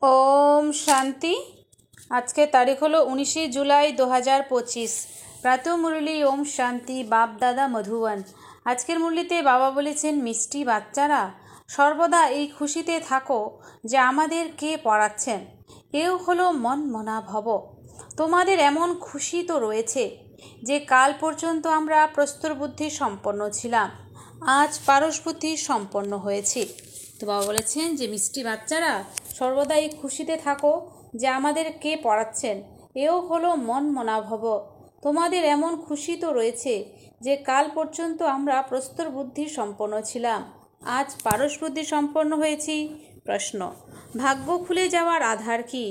ओम शांति। आज के तारीख हलो 19 जुलाई 2025। प्रातः मुरली ओम शांति बाप दादा मधुवन। आजकेर मुरलीते बाबा बोलेছেন मिष्टि बाच्चारा सर्वदा এই খুশিতে থাকো যে আমাদের কে পড়াচ্ছেন। এও হলো মন মনা ভব। তোমাদের এমন খুশি তো রয়েছে যে কাল পর্যন্ত আমরা প্রস্তর বুদ্ধি সম্পন্ন ছিলাম, আজ পারস বুদ্ধি সম্পন্ন হয়েছি। তো বাবা বলেছেন যে মিষ্টি বাচ্চারা সর্বদা এই খুশিতে থাকো যে আমাদের কে পড়াচ্ছেন। এও হলো মন মনাভব। তোমাদের এমন খুশি তো রয়েছে যে কাল পর্যন্ত আমরা প্রস্তর বুদ্ধি সম্পন্ন ছিলাম, আজ পারস বুদ্ধি সম্পন্ন হয়েছি। প্রশ্ন, ভাগ্য খুলে যাওয়ার আধার কি?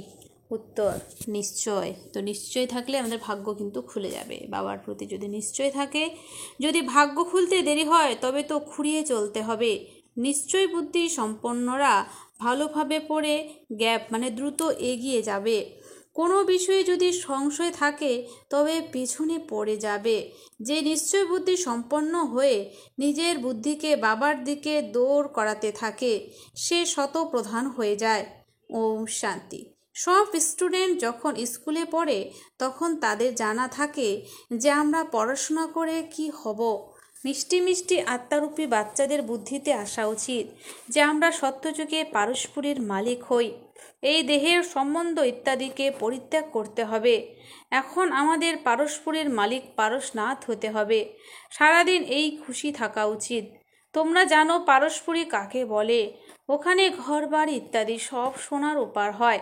উত্তর, নিশ্চয়। তো নিশ্চয় থাকলে আমাদের ভাগ্য কিন্তু খুলে যাবে। বাবার প্রতি যদি নিশ্চয় থাকে, যদি ভাগ্য খুলতে দেরি হয় তবে তো খুঁড়িয়ে চলতে হবে। নিশ্চয় বুদ্ধি সম্পন্নরা ভালোভাবে পড়ে গ্যাপ দ্রুত এগিয়ে যাবে। কোনো বিষয়ে যদি সংশয় থাকে তবে পেছনে পড়ে যাবে। যে নিশ্চয় বুদ্ধি সম্পন্ন হয়ে নিজের বুদ্ধিকে বাবার দিকে দৌড় করাতে থাকে সে শতপ্রধান হয়ে যায়। ওম শান্তি। সব স্টুডেন্ট যখন স্কুলে পড়ে তখন তাদের জানা থাকে যে আমরা পড়াশোনা করে কি হব। মিষ্টি মিষ্টি আত্মারূপী বাচ্চাদের বুদ্ধিতে আসা উচিত যে আমরা সত্যযুগে পারস্পরিক মালিক হই। এই দেহের সম্বন্ধ ইত্যাদিকে পরিত্যাগ করতে হবে। এখন আমাদের পারস্পরিক মালিক পারসনাথ হতে হবে। সারাদিন এই খুশি থাকা উচিত। তোমরা জানো পারস্পরিক কাকে বলে। ওখানে ঘর বাড়ি ইত্যাদি সব সোনার উপর হয়।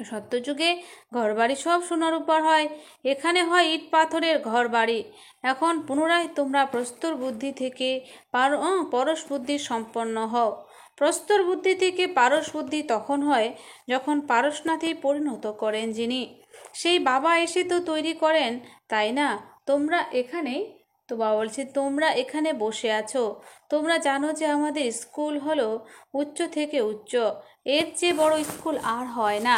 সত্যযুগে ঘরবাড়ি সব সোনার উপর হয়, এখানে হয় ইট পাথরের ঘর বাড়ি। এখন পুনরায় তোমরা প্রস্তর বুদ্ধি থেকে পরশ বুদ্ধি সম্পন্ন হও। প্রস্তর বুদ্ধি থেকে পারস বুদ্ধি তখন হয় যখন পারসনাথে পরিণত করেন যিনি। সেই বাবা এসে তো তৈরি করেন, তাই না? তোমরা এখানেই তো বাবা বলছে তোমরা এখানে বসে আছো। তোমরা জানো যে আমাদের স্কুল হলো উচ্চ থেকে উচ্চ, এর চেয়ে বড় স্কুল আর হয় না।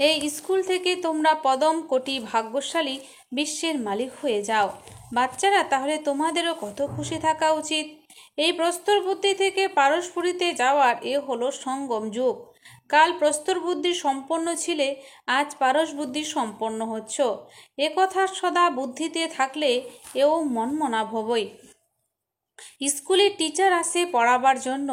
এই স্কুল থেকে তোমরা পদম কোটি ভাগ্যশালী বিশ্বের মালিক হয়ে যাও। বাচ্চারা, তাহলে তোমাদেরও কত খুশি থাকা উচিত। এই প্রস্তর বুদ্ধি থেকে পারস্পরিতে যাওয়ার এ হলো সঙ্গম যুগ। কাল প্রস্তর বুদ্ধি সম্পন্ন ছিলে, আজ পারস বুদ্ধি সম্পন্ন হচ্ছ। এ কথা সদা বুদ্ধিতে থাকলে এও মনমনা ভবই। স্কুলে টিচার আসে পড়াবার জন্য,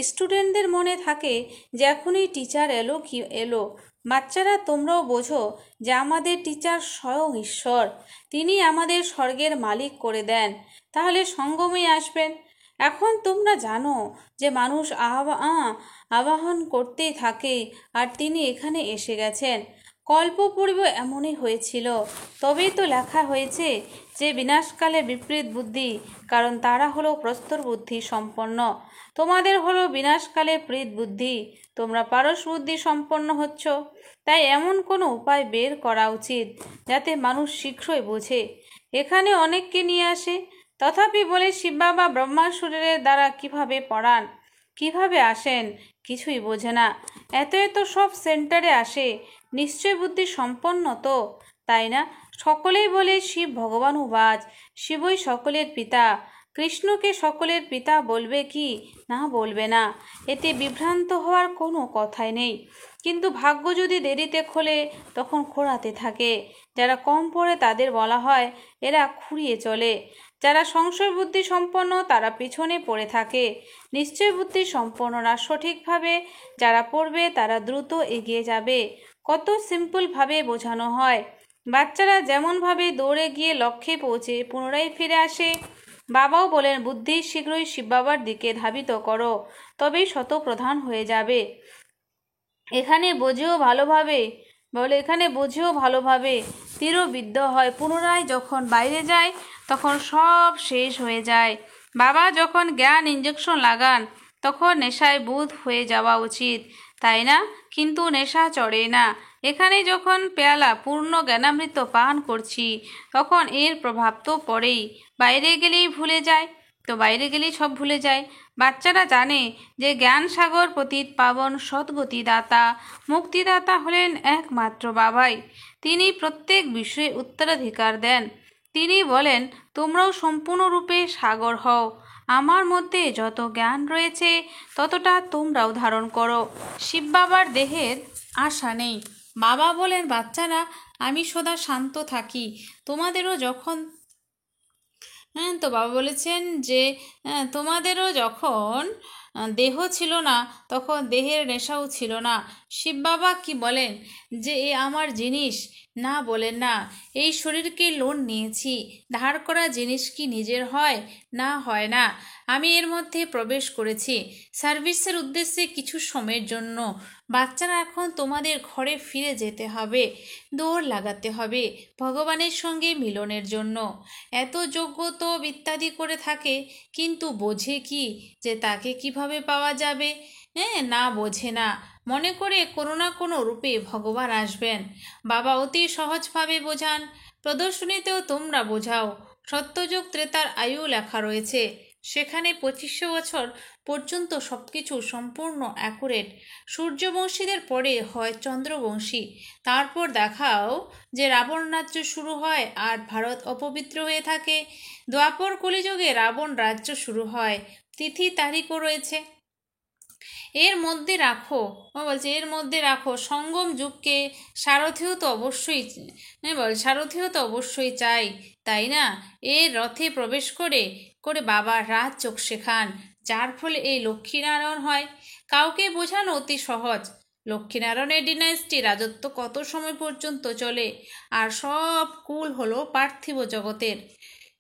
স্টুডেন্টদের মনে থাকে যে এখনই টিচার এলো কি এলো। বাচ্চারা, তোমরাও বোঝো যে আমাদের টিচার স্বয়ং ঈশ্বর। তিনি আমাদের স্বর্গের মালিক করে দেন, তাহলে সঙ্গমে আসবেন। এখন তোমরা জানো যে মানুষ আবাহন করতেই থাকে আর তিনি এখানে এসে গেছেন। কল্পপূর্ব এমনই হয়েছিল, তবেই তো লেখা হয়েছে যে বিনাশকালে বিপরীত বুদ্ধি, কারণ তারা হলো প্রস্তর বুদ্ধি সম্পন্ন। তোমাদের হলো বিনাশকালে প্রীত বুদ্ধি, তোমরা পারস বুদ্ধি সম্পন্ন হচ্ছ। তাই এমন কোনো উপায় বের করা উচিত যাতে মানুষ শীঘ্রই বোঝে। এখানে অনেককে নিয়ে আসে, তথাপি বলে শিব বাবা ব্রহ্মার শরীরের দ্বারা কিভাবে পড়ান, কিভাবে আসেন, কিছুই বোঝে না। এত এত সব সেন্টারে আসে, নিশ্চয় বুদ্ধি সম্পন্ন তো, তাই না? সকলেই বলে শিব ভগবান উবাচ, শিবই সকলের পিতা। কৃষ্ণকে সকলের পিতা বলবে কি না বলবে না, এতে বিভ্রান্ত হওয়ার কোনো কথাই নেই। কিন্তু ভাগ্য যদি দেরিতে খোলে তখন খোঁড়াতে থাকে। যারা কম পড়ে তাদের বলা হয় এরা খুঁড়িয়ে চলে। যারা সংশয় বুদ্ধি সম্পন্ন তারা পিছনে পড়ে থাকে। নিশ্চয় বুদ্ধি সম্পন্নরা সঠিকভাবে যারা পড়বে তারা দ্রুত এগিয়ে যাবে। কত সিম্পলভাবে বোঝানো হয়। বাচ্চারা যেমনভাবে দৌড়ে গিয়ে লক্ষ্যে পৌঁছে পুনরায় ফিরে আসে, বাবাও বলেন বুদ্ধি শীঘ্রই শিব বাবার দিকে ধাবিত করো, তবেই শতপ্রধান হয়ে যাবে। এখানে বোঝেও ভালোভাবে তীরবিদ্ধ হয়। পুনরায় যখন বাইরে যায় তখন সব শেষ হয়ে যায়। বাবা যখন জ্ঞান ইঞ্জেকশন লাগান তখন নেশায় বুধ হয়ে যাওয়া উচিত, তাই না? কিন্তু নেশা চড়ে না। এখানে যখন পেয়ালা পূর্ণ জ্ঞানামৃত পান করছি তখন এর প্রভাব তো পড়েই। বাইরে গেলেই ভুলে যায়, তো বাইরে গেলেই সব ভুলে যায়। বাচ্চারা জানে যে জ্ঞান সাগর পতিত পাবন সদ্গতিদাতা মুক্তিদাতা হলেন একমাত্র বাবাই। তিনি প্রত্যেক বিষয়ে উত্তরাধিকার দেন। তিনি বলেন তোমরাও সম্পূর্ণরূপে সাগর হও। আমার মধ্যে যত জ্ঞান রয়েছে ততটা তোমরাও ধারণ করো। শিব বাবার দেহের আশা নেই। বাবা বলেন, বাচ্চারা, আমি সদা শান্ত থাকি, তোমাদেরও যখন তো বাবা বলেছেন যে তোমাদেরও যখন দেহ ছিল না তখন দেহের নেশাও ছিল না। শিব বাবা কি বলেন যে এ আমার জিনিস? না, বলেন না। এই শরীরকে লোন নিয়েছি, ধার করা জিনিস কি নিজের হয়? না, হয় না। আমি এর মধ্যে প্রবেশ করেছি সার্ভিসের উদ্দেশ্যে কিছু সময়ের জন্য। বাচ্চারা, এখন তোমাদের ঘরে ফিরে যেতে হবে, দৌড় লাগাতে হবে ভগবানের সঙ্গে মিলনের জন্য। এত যজ্ঞ তপ ইত্যাদি করে থাকে, কিন্তু বোঝে কি যে তাকে কিভাবে পাওয়া যাবে? না, বোঝে না। মনে করে কোনো না কোনো রূপে ভগবান আসবেন। বাবা অতি সহজভাবে বোঝান, প্রদর্শনীতেও তোমরা বোঝাও। সত্যযুগ ত্রেতার আয়ু লেখা রয়েছে, সেখানে 2500 বছর পর্যন্ত সব কিছু সম্পূর্ণ অ্যাকুরেট। সূর্যবংশীদের পরে হয় চন্দ্রবংশী। তারপর দেখাও যে রাবণ রাজ্য শুরু হয় আর ভারত অপবিত্র হয়ে থাকে। দ্বাপর কলিযুগে রাবণ রাজ্য শুরু হয়, তিথি তারিখও রয়েছে। এর মধ্যে রাখো, এর মধ্যে রাখো সঙ্গম যুগকে। সারথিও তো অবশ্যই সারথিও তো অবশ্যই চাই, তাই না? এর রথে প্রবেশ করে করে বাবা রাজ চোখ শেখান, যার ফলে এই লক্ষ্মীনারায়ণ হয়। কাউকে বোঝানো অতি সহজ। লক্ষ্মীনারায়ণের ডিনাইস্টি রাজত্ব কত সময় পর্যন্ত চলে, আর সব কুল হলো পার্থিব জগতের।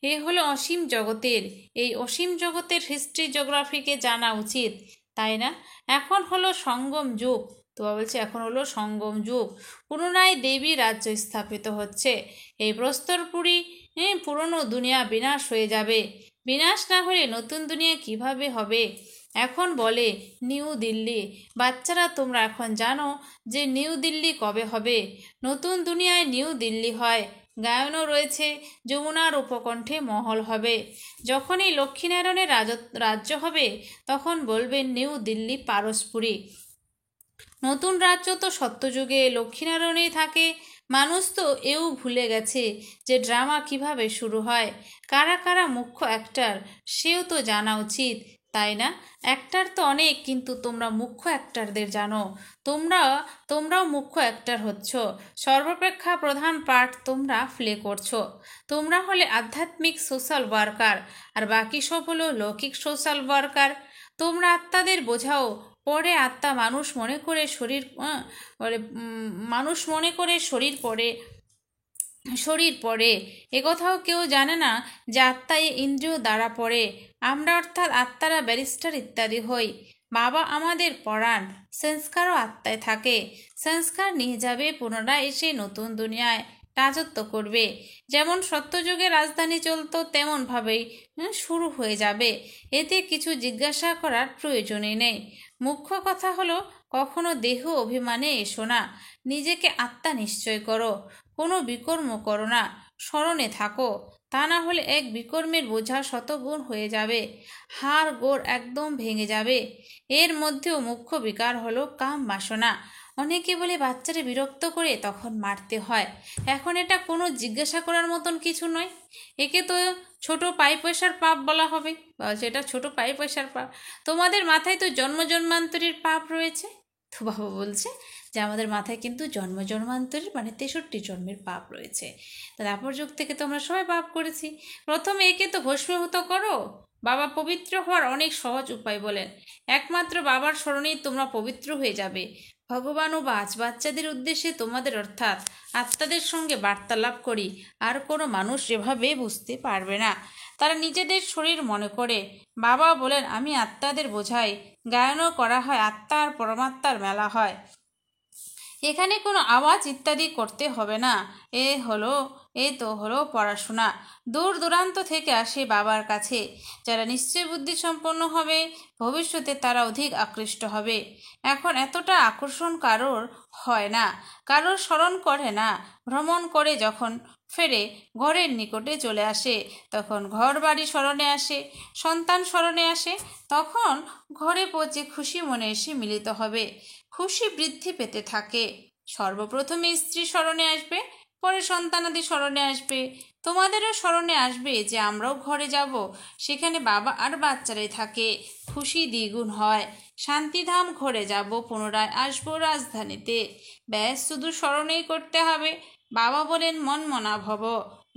এ হলো অসীম জগতের। এই অসীম জগতের হিস্ট্রি জিওগ্রাফিকে জানা উচিত, তাই না? এখন হলো সঙ্গম যুগ। তো বলছে এখন হলো সঙ্গম যুগ, পুনরায় দেবী রাজ্য স্থাপিত হচ্ছে। এই প্রস্তরপুরী পুরনো দুনিয়া বিনাশ হয়ে যাবে। বিনাশ না হলে নতুন দুনিয়া কিভাবে হবে? এখন বলে নিউ দিল্লি। বাচ্চারা, তোমরা এখন জানো যে নিউ দিল্লি কবে হবে। নতুন দুনিয়ায় নিউ দিল্লি হয়। গায়নও রয়েছে, যমুনার উপকণ্ঠে মহল হবে। যখনই লক্ষ্মীনারায়ণের রাজ্য হবে তখন বলবেন নিউ দিল্লি পারসপুরী। নতুন রাজ্য তো সত্যযুগে লক্ষ্মীনারায়ণেই থাকে। মানুষ তো এও ভুলে গেছে যে ড্রামা কিভাবে শুরু হয়, কারা কারা মুখ্য অ্যাক্টর, সেও তো জানা উচিত, তাই না? অ্যাক্টর তো অনেক, কিন্তু তোমরা মুখ্য অ্যাক্টরদের জানো। তোমরাও মুখ্য অ্যাক্টর হচ্ছ। সর্বাপেক্ষা প্রধান পার্ট তোমরা প্লে করছো। তোমরা হলে আধ্যাত্মিক সোশ্যাল ওয়ার্কার, আর বাকি সব হলো লৌকিক সোশ্যাল ওয়ার্কার। তোমরা আত্মাদের বোঝাও, পরে আত্মা মানুষ মনে করে শরীর পড়ে। একথাও কেউ জানে না যে আত্মা এ ইন্দ্রিয় দ্বারা পড়ে। আমরা অর্থাৎ আত্মারা ব্যারিস্টার ইত্যাদি হই। বাবা আমাদের পড়ান, সংস্কারও আত্মায় থাকে। সংস্কার নিয়ে যাবে পুনরায় এসে নতুন দুনিয়ায় রাজত্ব করবে। যেমন সত্যযুগে রাজধানী চলতো তেমনভাবেই শুরু হয়ে যাবে। এতে কিছু জিজ্ঞাসা করার প্রয়োজনই নেই। মুখ্য কথা হলো, কখনো দেহ অভিমানে এসো না। নিজেকে আত্মা নিশ্চয় করো, কোনো বিকর্ম করো না, স্মরণে থাকো। তা না হলে এক বিকর্মের বোঝা শতগুণ হয়ে যাবে, হাড় গোড় একদম ভেঙে যাবে। এর মধ্যেও মুখ্য বিকার হলো কাম বাসনা। অনেকে বলে বাচ্চারা বিরক্ত করে তখন মারতে হয়। এখন এটা কোনো জিজ্ঞাসা করার মতন কিছু নয়। একে তো ছোট পাই পয়সার পাপ বলা হবে। এটা ছোট পাই পয়সার পাপ। তোমাদের মাথায় তো জন্ম জন্মান্তরের পাপ রয়েছে। তো বাবা বলছে যে আমাদের মাথায় কিন্তু জন্ম জন্মান্তরের 63 জন্মের পাপ রয়েছে। তারপর যুগ থেকে তো আমরা সবাই পাপ করেছি। প্রথমে একে তো ভস্মীভূত করো। বাবা পবিত্র হওয়ার অনেক সহজ উপায় বলেন। একমাত্র বাবার স্মরণেই তোমরা পবিত্র হয়ে যাবে। ভগবান ও বাচ্চাদের উদ্দেশ্যে তোমাদের অর্থাৎ আত্মাদের সঙ্গে বার্তালাপ করি, আর কোনো মানুষ এভাবে বুঝতে পারবে না। তারা নিজেদের শরীর মনে করে। বাবা বলেন, আমি আত্মাদের বোঝাই। গায়নও করা হয়, আত্মা আর পরমাত্মার মেলা হয়। এখানে কোনো আওয়াজ ইত্যাদি করতে হবে না। এই তো হলো পড়াশোনা। দূর দূরান্ত থেকে আসে বাবার কাছে। যারা নিশ্চয় বুদ্ধি সম্পন্ন হবে, ভবিষ্যতে তারা অধিক আকৃষ্ট হবে। এখন এতটা আকর্ষণ কারোর হয় না, কারোর স্মরণ করে না। ভ্রমণ করে যখন ফেরে ঘরের নিকটে চলে আসে, তখন ঘর বাড়ি স্মরণে আসে, সন্তান স্মরণে আসে। তখন ঘরে পৌঁছে খুশি মনে এসে মিলিত হবে। খুশি বৃদ্ধি পেতে থাকে। সর্বপ্রথমে স্ত্রী স্মরণে আসবে, পরে সন্তানাদি স্মরণে আসবে, তোমাদেরও স্মরণে আসবে যে আমরাও ঘরে যাব, সেখানে বাবা আর বাচ্চারাই থাকে, খুশি দ্বিগুণ হয়। শান্তিধাম ঘরে যাব, পুনরায় আসবো রাজধানীতে। ব্যাস শুধু স্মরণেই করতে হবে। বাবা বলেন মন মনা ভব,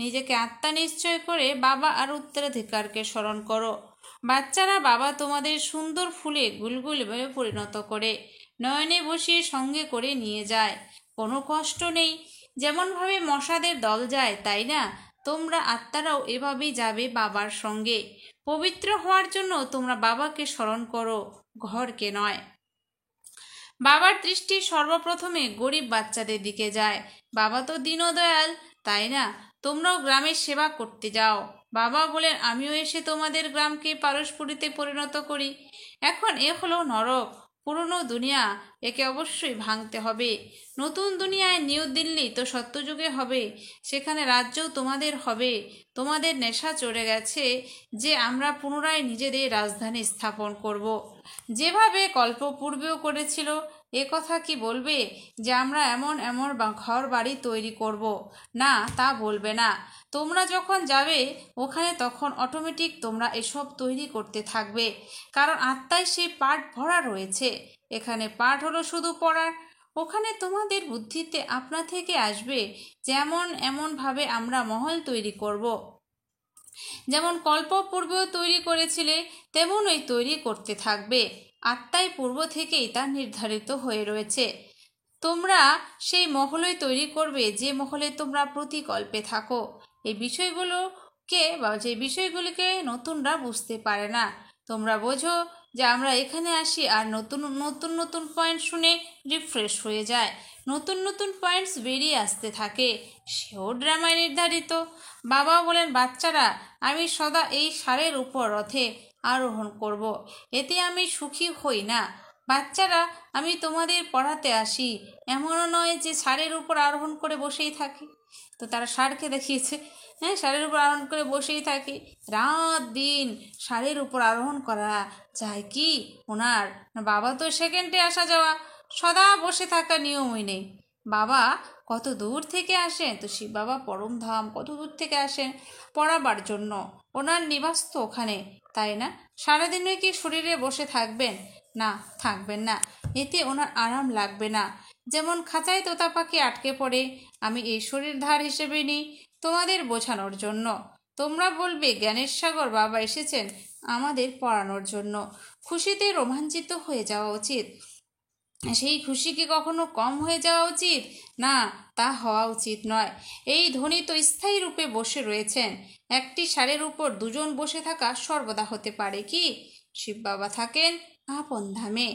নিজেকে আত্মা নিশ্চয় করে বাবা আর উত্তরাধিকারকে স্মরণ করো। বাচ্চারা বাবা তোমাদের সুন্দর ফুলে গুলগুলে পরিণত করে নয়নে বসিয়ে সঙ্গে করে নিয়ে যায়। কোনো কষ্ট নেই। যেমনভাবে মশাদের দল যায়, তাই না? তোমরা আত্মারাও এভাবেই যাবে বাবার সঙ্গে। পবিত্র হওয়ার জন্য তোমরা বাবাকে স্মরণ করো, ঘরকে নয়। বাবার দৃষ্টি সর্বপ্রথমে গরিব বাচ্চাদের দিকে যায়। বাবা তো দীনদয়াল, তাই না? তোমরাও গ্রামের সেবা করতে যাও। বাবা বলেন আমিও এসে তোমাদের গ্রামকে পারস্পরিতে পরিণত করি। এখন এ হলো নরক, পুরনো দুনিয়া, একে অবশ্যই ভাঙতে হবে। নতুন দুনিয়ায় নিউ দিল্লি তো সত্যযুগে হবে, সেখানে রাজ্যও তোমাদের হবে। তোমাদের নেশা চড়ে গেছে যে আমরা পুনরায় নিজেদের রাজধানী স্থাপন করব, যেভাবে কল্প পূর্বেও করেছিল। এ কথা কি বলবে যে আমরা এমন এমন ঘর বাড়ি তৈরি করব? না, তা বলবে না। তোমরা যখন যাবে ওখানে, তখন অটোমেটিক তোমরা এসব তৈরি করতে থাকবে, কারণ আত্মায় সেই পাঠ ভরা রয়েছে। এখানে পাঠ হলো শুধু পড়ার। ওখানে তোমাদের বুদ্ধিতে আপনা থেকে আসবে যেমন এমনভাবে আমরা মহল তৈরি করব। যেমন কল্প পূর্বেও তৈরি করেছিলে, তেমনই তৈরি করতে থাকবে। আত্মাই পূর্ব থেকেই তা নির্ধারিত হয়ে রয়েছে। তোমরা সেই মহলই তৈরি করবে যে মহলে তোমরা প্রতিকল্পে থাকো। এই বিষয়গুলোকে বা যে বিষয়গুলিকে নতুনরা বুঝতে পারে না। তোমরা বোঝো যে আমরা এখানে আসি আর নতুন নতুন নতুন পয়েন্ট শুনে রিফ্রেশ হয়ে যায়, নতুন নতুন পয়েন্টস বেরিয়ে আসতে থাকে। সেও ড্রামায় নির্ধারিত। বাবা বলেন বাচ্চারা, আমি সদা এই ষাঁড়ের উপর রথে আরোহণ করব, এতে আমি সুখী হই না। বাচ্চারা, আমি তোমাদের পড়াতে আসি, এমনও নয় যে ষাঁড়ের উপর আরোহণ করে বসেই থাকি। তো তারা ষাঁড়কে দেখিয়েছে, হ্যাঁ, ষাঁড়ের উপর আরোহণ করে বসেই থাকে। রাত দিন ষাঁড়ের উপর আরোহণ করা যায় কি ওনার? বাবা তো সেকেন্ডে আসা যাওয়া, সদা বসে থাকা নিয়মই নেই। বাবা কত দূর থেকে আসেন, তো শিব বাবা পরমধাম কত দূর থেকে আসেন পড়াবার জন্য। ওনার নিবাস তো ওখানে, তাই না? সারাদিনই কি শরীরে বসে থাকবেন? না, থাকবেন না। এতে ওনার আরাম লাগবে না। যেমন খাঁচায় তোতা পাখি আটকে পড়ে, আমি এই শরীর ধার হিসেবে নিই তোমাদের বোঝানোর জন্য। তোমরা বলবে জ্ঞানের সাগর বাবা এসেছেন আমাদের পড়ানোর জন্য। খুশিতে রোমাঞ্চিত হয়ে যাওয়া উচিত। সেই খুশি কি কখনো কম হয়ে যাওয়া উচিত? না, তা হওয়া উচিত নয়। এই ধ্বনি তো স্থায়ী রূপে বসে রয়েছেন। একটি ষাঁড়ের উপর দুজন বসে থাকা সর্বদা হতে পারে কি? শিব বাবা থাকেন আপন ধামে,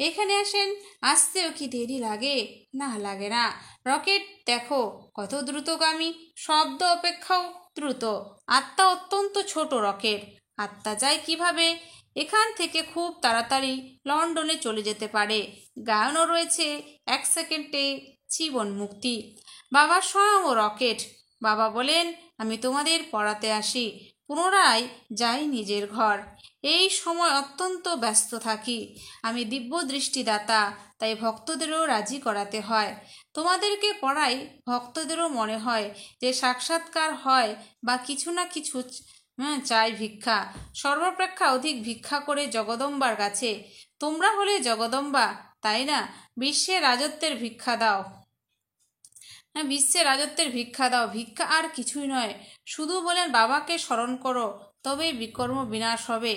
এখানে আসেন। আসতেও কি দেরি লাগে? না, লাগে না। রকেট দেখো কত দ্রুতগামী, শব্দ অপেক্ষাও দ্রুত। আত্মা অত্যন্ত ছোট রকেট। আত্মা যায় কিভাবে? এখান থেকে খুব তাড়াতাড়ি লন্ডনে চলে যেতে পারে। গায়নও রয়েছে 1 সেকেন্ডে জীবন মুক্তি। বাবা স্বয়ং রকেট। বাবা বলেন আমি তোমাদের পড়াতে আসি, পুনরায় যাই নিজের ঘর। এই সময় অত্যন্ত ব্যস্ত থাকি। আমি দিব্য দৃষ্টিদাতা, তাই ভক্তদেরও রাজি করাতে হয়। তোমাদেরকে পড়াই, ভক্তদেরও মনে হয় যে সাক্ষাৎকার হয় বা কিছু না কিছু চাই ভিক্ষা। সর্বাপেক্ষা অধিক ভিক্ষা করে জগদম্বার কাছে। তোমরা হলে জগদম্বা, তাই না? বিশ্বের রাজত্বের ভিক্ষা দাও। হ্যাঁ, বিশ্বের রাজত্বের ভিক্ষা দাও। ভিক্ষা আর কিছুই নয়, শুধু বলেন বাবাকে স্মরণ করো, তবেই বিকর্ম বিনাশ হবে,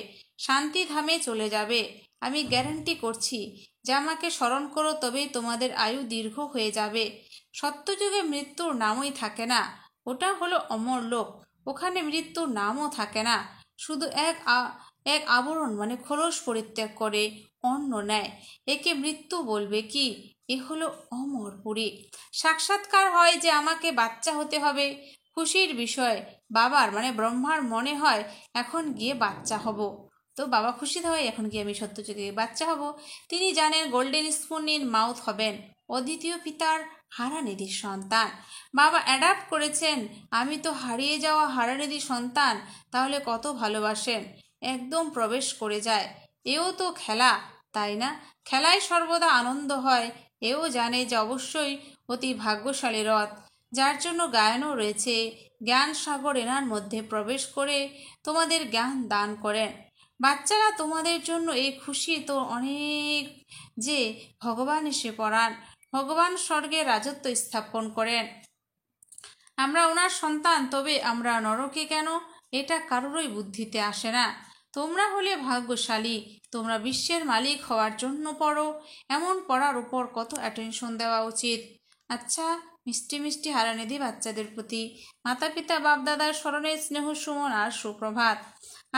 শান্তিধামে চলে যাবে। আমি গ্যারান্টি করছি যে আমাকে স্মরণ করো, তবেই তোমাদের আয়ু দীর্ঘ হয়ে যাবে। সত্যযুগে মৃত্যুর নামই থাকে না, ওটা হলো অমর লোক। ওখানে মৃত্যুর নামও থাকে না, শুধু এক আবরণ মানে খোলস পরিত্যাগ করে অন্ন নেয়। একে মৃত্যু বলবে কি? এ হলো অমরপুরী। সাক্ষাৎকার হয় যে আমাকে বাচ্চা হতে হবে। খুশির বিষয়, বাবার মানে ব্রহ্মার মনে হয় এখন গিয়ে বাচ্চা হব। তো বাবা খুশি হয় এখন গিয়ে আমি সত্যযুগে বাচ্চা হব। তিনি জানেন গোল্ডেন স্পুন ইন মাউথ হবেন অদ্বিতীয় পিতার হারানিধির সন্তান। বাবা অ্যাডাপ্ট করেছেন, আমি তো হারিয়ে যাওয়া হারানিধির সন্তান। তাহলে কত ভালোবাসেন, একদম প্রবেশ করে যায়। এও তো খেলা, তাই না? খেলায় সর্বদা আনন্দ হয়। এও জানে যে অবশ্যই অতি ভাগ্যশালী রথ। যার জন্য গায়নও রয়েছে। জ্ঞান সাগর এনার মধ্যে প্রবেশ করে তোমাদের জ্ঞান দান করেন। বাচ্চারা তোমাদের জন্য এই খুশি তো অনেক যে ভগবান এসে পড়ান, ভগবান স্বর্গে রাজত্ব স্থাপন করেন। আমরা ওনার সন্তান, তবে আমরা নরকে কেন, এটা কারোরই বুদ্ধিতে আসে না। তোমরা হলে ভাগ্যশালী, তোমরা বিশ্বের মালিক হওয়ার জন্য পড়ো। এমন পড়ার উপর কত অ্যাটেনশন দেওয়া উচিত। আচ্ছা, মিষ্টি মিষ্টি হারানিধি বাচ্চাদের প্রতি মাতা পিতা বাপ দাদার স্মরণে স্নেহ সুমন আর সুপ্রভাত।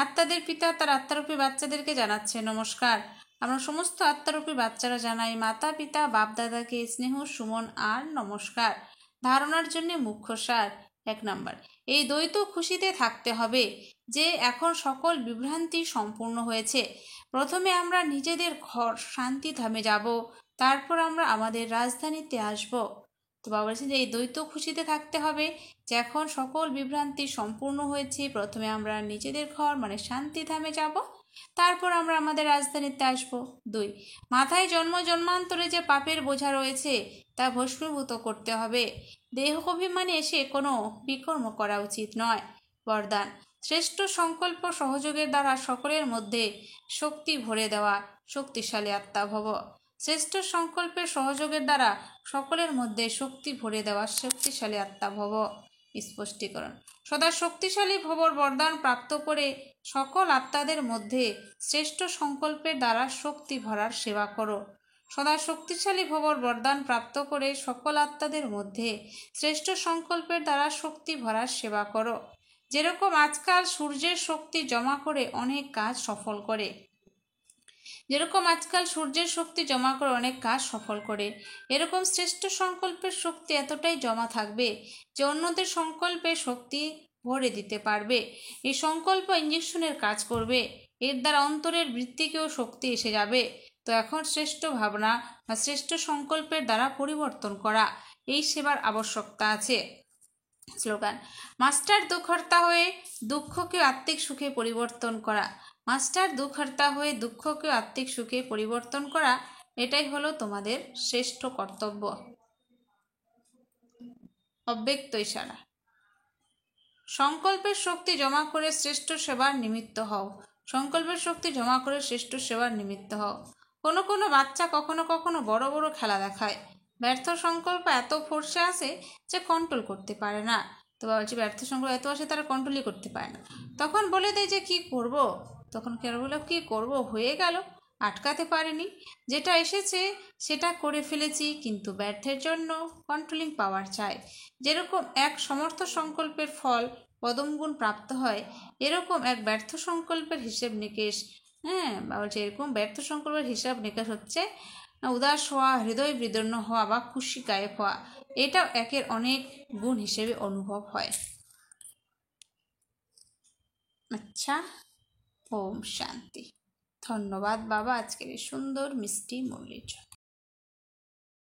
আত্মাদের পিতা তার আত্মারূপী বাচ্চাদেরকে জানাচ্ছে নমস্কার। আমরা সমস্ত আত্মারূপী বাচ্চারা জানাই মাতা পিতা বাপ দাদাকে স্নেহ সুমন আর নমস্কার। ধারণার জন্য মুখ্য সার 1 নম্বর, এই দ্বৈত খুশিতে থাকতে হবে যে এখন সকল বিভ্রান্তি সম্পূর্ণ হয়েছে। প্রথমে আমরা নিজেদের ঘর শান্তিধামে যাব, তারপর আমরা আমাদের রাজধানীতে আসব। তো বাবা বলছেন যে এই দ্বৈত খুশিতে থাকতে হবে যে এখন সকল বিভ্রান্তি সম্পূর্ণ হয়েছে। প্রথমে আমরা নিজেদের ঘর মানে শান্তিধামে যাব, তারপর আমরা আমাদের রাজধানীতে আসব। 2, মাথায় জন্ম জন্মান্তরে যে পাপের বোঝা রয়েছে তা ভস্মীভূত করতে হবে। দেহ অভিমানে এসে কোনো বিকর্ম করা উচিত নয়। বরদান, শ্রেষ্ঠ সংকল্প সহযোগের দ্বারা সকলের মধ্যে শক্তি ভরে দেওয়া, শক্তিশালী আত্মা ভব। শ্রেষ্ঠ সংকল্পের সহযোগের দ্বারা সকলের মধ্যে শক্তি ভরে দেওয়া, শক্তিশালী আত্মা ভব। স্পষ্টীকরণ, সদা শক্তিশালী ভবর বরদান প্রাপ্ত করে সকল আত্মাদের মধ্যে শ্রেষ্ঠ সংকল্পের দ্বারা শক্তি ভরার সেবা করো। সদা শক্তিশালী ভবর বরদান প্রাপ্ত করে সকল আত্মাদের মধ্যে শ্রেষ্ঠ সংকল্পের দ্বারা শক্তি ভরার সেবা করো। যেরকম আজকাল সূর্যের শক্তি জমা করে অনেক কাজ সফল করে, এরকম শ্রেষ্ঠ সংকল্পের শক্তি এতটাই জমা থাকবে যে অন্যদের সংকল্পে শক্তি ভরে দিতে পারবে। এই সংকল্প ইঞ্জেকশনের কাজ করবে, এর দ্বারা অন্তরের বৃত্তিকেও শক্তি এসে যাবে। তো এখন শ্রেষ্ঠ ভাবনা বা শ্রেষ্ঠ সংকল্পের দ্বারা পরিবর্তন করা, এই সেবার আবশ্যকতা আছে। স্লোগান, মাস্টার দুঃখহর্তা হয়ে দুঃখকে আত্মিক সুখে পরিবর্তন করা। মাস্টার দুঃখহর্তা হয়ে দুঃখকে আত্মিক সুখে পরিবর্তন করা, এটাই হলো তোমাদের শ্রেষ্ঠ কর্তব্য। অব্যক্ত ইশারা, সংকল্পের শক্তি জমা করে শ্রেষ্ঠ সেবার নিমিত্ত হও। সংকল্পের শক্তি জমা করে শ্রেষ্ঠ সেবার নিমিত্ত হও। কোনো কোনো বাচ্চা কখনো কখনো বড় বড় খেলা দেখায়, ব্যর্থ সংকল্প এত ফোর্সে আসে যে কন্ট্রোল করতে পারে না। তো বলছি ব্যর্থ সংকল্প এত আসে তারা কন্ট্রোলই করতে পারে না, তখন বলে দেয় যে কি করব, তখন কেন বলে কি করব, হয়ে গেল, আটকাতে পারিনি, যেটা এসেছে সেটা করে ফেলেছি, কিন্তু ব্যর্থের জন্য কন্ট্রোলিং পাওয়ার চাই। যেরকম এক সমর্থ সংকল্পের ফল পদমগুণ প্রাপ্ত হয়, এরকম এক ব্যর্থ সংকল্পের হিসেব নিকেশ, বলছে এরকম ব্যর্থ সংকল্পের হিসাব নিকাশ হচ্ছে উদাস হওয়া, হৃদয় বিদীর্ণ হওয়া বা খুশি গায়েব হওয়া, এটাও একের অনেক গুণ হিসেবে অনুভব হয়। আচ্ছা, ওম শান্তি। ধন্যবাদ বাবা আজকের এই সুন্দর মিষ্টি মুরলির জন্য।